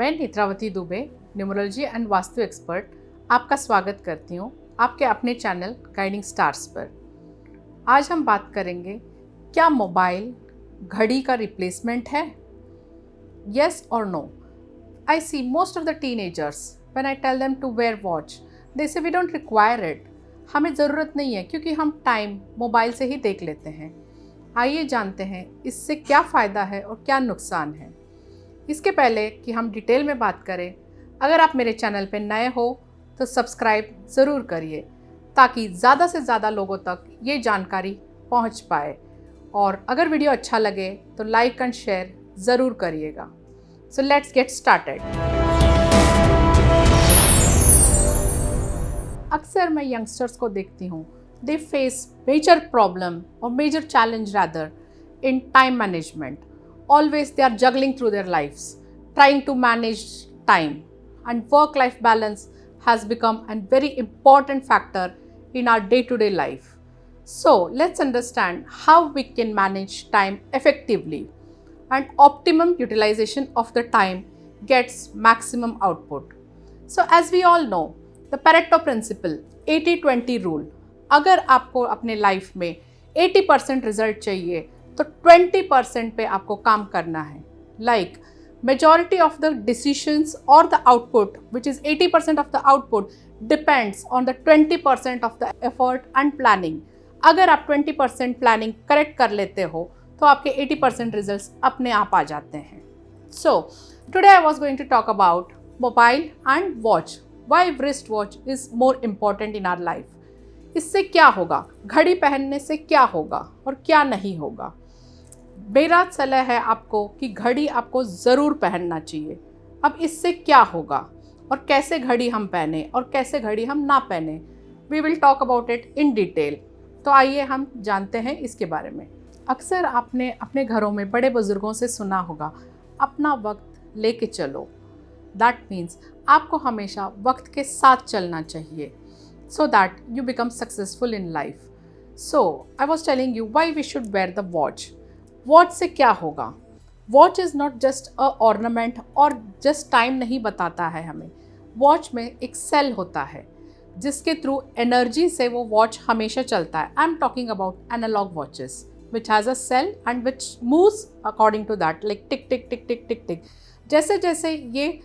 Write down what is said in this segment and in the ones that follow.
मैं Netravati Dubey, numerology and vastu expert, आपका स्वागत करती हूँ आपके अपने चैनल गाइडिंग स्टार्स पर। आज हम बात करेंगे, क्या मोबाइल घड़ी का रिप्लेसमेंट है? येस और no. I see most of the teenagers when I tell them to wear watch, they say we don't require it. हमें ज़रूरत नहीं है क्योंकि हम टाइम मोबाइल से ही देख लेते हैं। आइए जानते हैं इससे क्या फ़ायदा है और क्या नुकसान है। इसके पहले कि हम डिटेल में बात करें, अगर आप मेरे चैनल पर नए हो तो सब्सक्राइब ज़रूर करिए ताकि ज़्यादा से ज़्यादा लोगों तक ये जानकारी पहुंच पाए। और अगर वीडियो अच्छा लगे तो लाइक एंड शेयर ज़रूर करिएगा। So let's get started. अक्सर मैं यंगस्टर्स को देखती हूँ, दे फेस मेजर प्रॉब्लम और major challenge rather in time management. Always they are juggling through their lives, trying to manage time, and work-life balance has become a very important factor in our day-to-day life. So let's understand how we can manage time effectively, and optimum utilization of the time gets maximum output. So as we all know, the Pareto principle, 80-20 rule, अगर आपको अपने life में 80% result चाहिए तो 20% पे आपको काम करना है। Like majority of the decisions और the output which is 80% of the output depends on the 20% of the effort and planning. अगर आप 20% प्लानिंग करेक्ट कर लेते हो तो आपके 80% रिजल्ट्स अपने आप आ जाते हैं। So today I was going to talk about mobile and watch, why wrist watch is more important in our life. इससे क्या होगा, घड़ी पहनने से क्या होगा और क्या नहीं होगा। मेरा सलाह है आपको कि घड़ी आपको ज़रूर पहनना चाहिए। अब इससे क्या होगा और कैसे घड़ी हम पहने और कैसे घड़ी हम ना पहने, we will talk about it in detail. तो आइए हम जानते हैं इसके बारे में। अक्सर आपने अपने घरों में बड़े बुज़ुर्गों से सुना होगा, अपना वक्त लेके चलो। दैट मीन्स आपको हमेशा वक्त के साथ चलना चाहिए so that you become successful in life. So I was telling you why we should wear the watch. Watch से क्या होगा? Watch is not just a ornament और just time नहीं बताता है हमें। Watch में एक सेल होता है जिसके थ्रू एनर्जी से वो वॉच हमेशा चलता है। I am talking about analogue watches which has a cell and which moves according to that, like टिक टिक टिक टिक टिक टिक। जैसे जैसे ये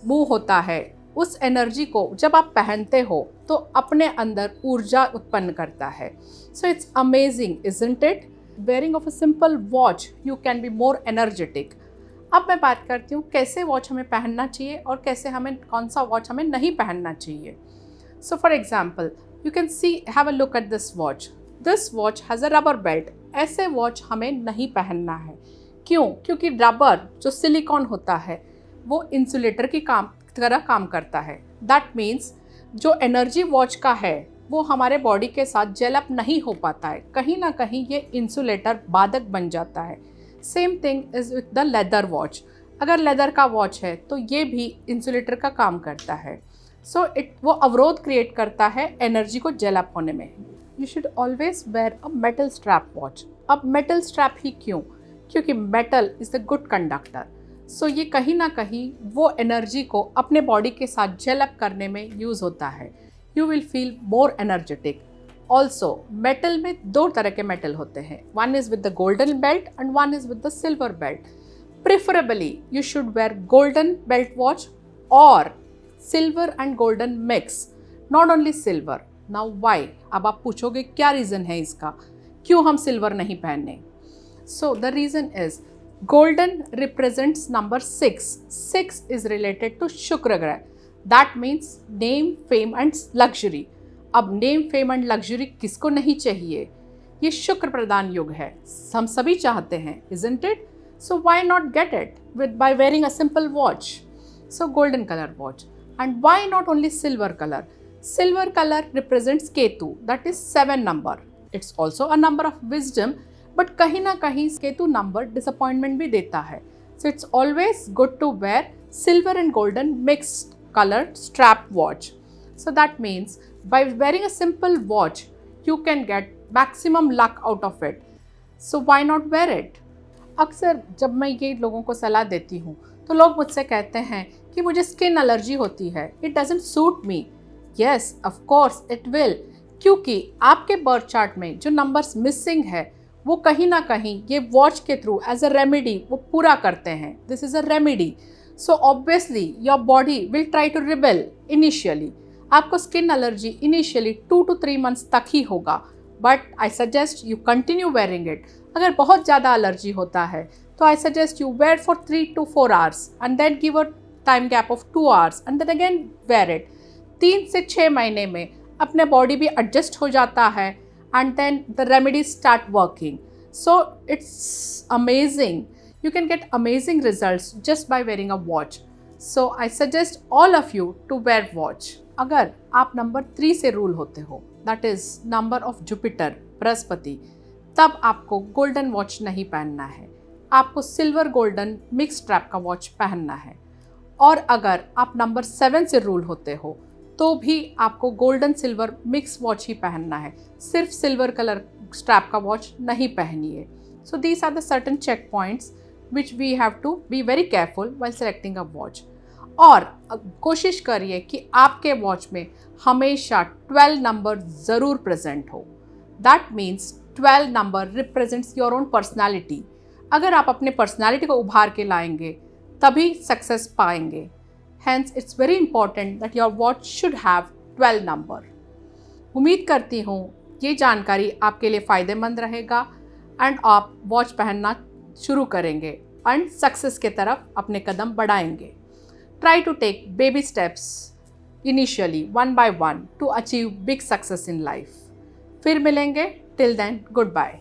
मूव होता है, उस एनर्जी को जब आप पहनते हो तो अपने अंदर ऊर्जा उत्पन्न करता है। So it's amazing, isn't it? Wearing of a simple watch you can be more energetic. अब मैं बात करती हूँ कैसे वॉच हमें पहनना चाहिए और कैसे हमें, कौन सा वॉच हमें नहीं पहनना चाहिए। So for example you can see, have a look at this watch. This watch has a rubber belt. ऐसे वॉच हमें नहीं पहनना है। क्यों? क्योंकि रबर जो सिलिकॉन होता है वो इंसुलेटर की तरह काम करता है। दैट मीन्स जो एनर्जी वॉच का है वो हमारे बॉडी के साथ जेल अप नहीं हो पाता है। कहीं ना कहीं ये इंसुलेटर बाधक बन जाता है। Same thing is with the leather watch. अगर लेदर का वॉच है तो ये भी इंसुलेटर का काम करता है। सो वो अवरोध क्रिएट करता है एनर्जी को जेल अप होने में। You should always wear a metal strap watch. अब मेटल स्ट्रैप ही क्यों? क्योंकि metal is the good conductor. So ये कहीं ना कहीं वो एनर्जी को अपने बॉडी के साथ जेल अप करने में यूज़ होता है। You will feel more energetic. Also metal में दो तरह के मेटल होते हैं, one is with the golden belt and one is with the silver belt. Preferably you should wear golden belt watch और silver and golden mix, not only silver. Now why? अब आप पूछोगे क्या रीज़न है इसका, क्यों हम सिल्वर नहीं पहने? So the reason is Golden represents number 6. 6 is related to Shukra Grah. That means name, fame and luxury. अब name, fame and luxury किसको नहीं चाहिए? ये शुक्र प्रदान युग है, हम सभी चाहते हैं, isn't it? So why not get it by wearing a simple watch? So golden color watch. And why not only silver color? Silver color represents Ketu, that is 7 number. It's also a number of wisdom. But कहीं ना कहीं Ketu number disappointment भी देता है। So it's always good to wear silver and golden mixed colour strap watch. So that means by wearing a simple watch you can get maximum luck out of it. So why not wear it? अक्सर जब मैं ये लोगों को सलाह देती हूँ तो लोग मुझसे कहते हैं कि मुझे स्किन एलर्जी होती है, it doesn't suit me. Yes, of course it will, क्योंकि आपके बर्थ चार्ट में जो नंबर्स मिसिंग है वो कहीं ना कहीं ये वॉच के थ्रू एज अ रेमेडी वो पूरा करते हैं। This is a remedy. So obviously your body will try to rebel initially. आपको skin allergy initially 2 to 3 months तक ही होगा, but I suggest you continue wearing it. अगर बहुत ज़्यादा एलर्जी होता है तो I suggest you wear for 3 to 4 hours and then give a time gap of 2 hours and then again wear it. 3 से 6 महीने में अपने बॉडी भी एडजस्ट हो जाता है and then the remedies start working. So it's amazing, you can get amazing results just by wearing a watch. So I suggest all of you to wear watch. अगर आप नंबर 3 से rule होते हो, that is number of Jupiter Brihaspati, तब आपको golden watch नहीं पहनना है, आपको सिल्वर गोल्डन मिक्स स्ट्रैप का वॉच पहनना है। और अगर आप नंबर 7 से रूल होते हो तो भी आपको गोल्डन सिल्वर मिक्स वॉच ही पहनना है, सिर्फ सिल्वर कलर स्ट्रैप का वॉच नहीं पहनिए। So these are the certain checkpoints which we have to be very careful while selecting a watch. और कोशिश करिए कि आपके वॉच में हमेशा 12 नंबर ज़रूर प्रेजेंट हो। That means 12 number represents your own personality. अगर आप अपने पर्सनैलिटी को उभार के लाएंगे तभी सक्सेस पाएंगे। Hence it's very important that your watch should have 12 number. उम्मीद करती हूँ ये जानकारी आपके लिए फ़ायदेमंद रहेगा एंड आप वॉच पहनना शुरू करेंगे एंड सक्सेस के तरफ अपने कदम बढ़ाएंगे। Try to take baby steps initially 1 by 1 to achieve big success in life. फिर मिलेंगे, टिल देन गुड बाय।